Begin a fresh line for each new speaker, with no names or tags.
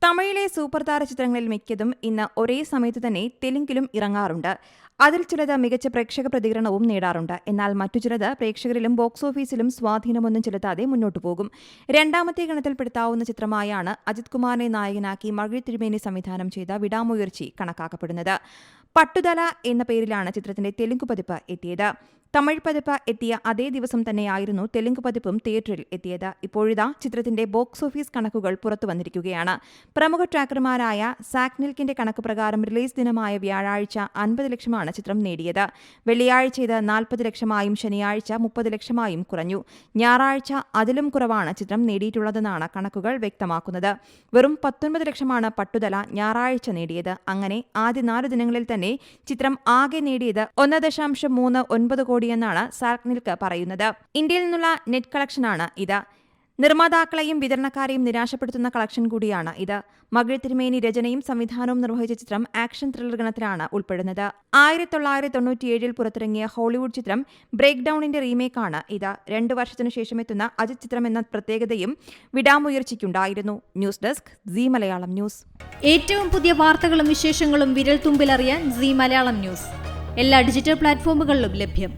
തമിഴിലെ സൂപ്പർ താര ചിത്രങ്ങളിൽ മിക്കതും ഇന്ന് ഒരേ സമയത്ത് തന്നെ തെലുങ്കിലും ഇറങ്ങാറുണ്ട്. അതിൽ ചിലത് മികച്ച പ്രേക്ഷക പ്രതികരണവും നേടാറുണ്ട്. എന്നാൽ മറ്റു ചിലത് പ്രേക്ഷകരിലും ബോക്സ് ഓഫീസിലും സ്വാധീനമൊന്നും ചെലുത്താതെ മുന്നോട്ടു പോകും. രണ്ടാമത്തെ ഗണത്തിൽപ്പെടുത്താവുന്ന ചിത്രമായാണ് അജിത് കുമാറിനെ നായകനാക്കി മഴവിൽ തിരുമേനി സംവിധാനം ചെയ്ത വിടാമുയർച്ചി കണക്കാക്കപ്പെടുന്നത്. പട്ടുതല എന്ന പേരിലാണ് ചിത്രത്തിന്റെ തെലുങ്ക് പതിപ്പ് എത്തിയത്. തമിഴ് പതിപ്പ് എത്തിയ അതേ ദിവസം തന്നെയായിരുന്നു തെലുങ്ക് പതിപ്പും തിയേറ്ററിൽ എത്തിയത്. ഇപ്പോഴിതാ ചിത്രത്തിന്റെ ബോക്സ് ഓഫീസ് കണക്കുകൾ പുറത്തുവന്നിരിക്കുകയാണ്. പ്രമുഖ ട്രാക്കർമാരായ സാക്നിൽക്കിന്റെ കണക്ക് പ്രകാരം റിലീസ് ദിനമായ വ്യാഴാഴ്ച 50 ലക്ഷമാണ് ചിത്രം നേടിയത്. വെള്ളിയാഴ്ച ഇത് 40 ലക്ഷമായും ശനിയാഴ്ച 30 ലക്ഷമായും കുറഞ്ഞു. ഞായറാഴ്ച അതിലും കുറവാണ് ചിത്രം നേടിയിട്ടുള്ളതെന്നാണ് കണക്കുകൾ വ്യക്തമാക്കുന്നത്. വെറും 19 ലക്ഷമാണ് പട്ടുതല ഞായറാഴ്ച നേടിയത്. അങ്ങനെ ആദ്യ 4 ദിനങ്ങളിൽ തന്നെ ചിത്രം ആകെ നേടിയത് 1.39 കോടിയെന്നാണ് സാക്നിൽക്ക് പറയുന്നത്. ഇന്ത്യയിൽ നിന്നുള്ള നെറ്റ് കളക്ഷനാണ് ഇത്. നിർമ്മാതാക്കളെയും വിതരണക്കാരെയും നിരാശപ്പെടുത്തുന്ന കളക്ഷൻ കൂടിയാണ് ഇത്. മഴവിൽ തിരുമേനി രചനയും സംവിധാനവും നിർവഹിച്ച ചിത്രം ആക്ഷൻ ത്രില്ലർ ഗണത്തിലാണ് ഉൾപ്പെടുന്നത്. 1997 പുറത്തിറങ്ങിയ ഹോളിവുഡ് ചിത്രം ബ്രേക്ക് ഡൌണിന്റെ റീമേക്കാണ് ഇത്. 2 വർഷത്തിനു ശേഷം എത്തുന്ന അജിത് ചിത്രം എന്ന പ്രത്യേകതയും വിടാമുയർച്ചയ്ക്കുണ്ടായിരുന്നു. News desk Zee Malayalam news.
ഏറ്റവും പുതിയ വാർത്തകളും വിശേഷങ്ങളും വിരൽ തുമ്പിലറിയാൻ സീ മലയാളം ന്യൂസ് എല്ലാ ഡിജിറ്റൽ പ്ലാറ്റ്ഫോമുകളിലും ലഭ്യം.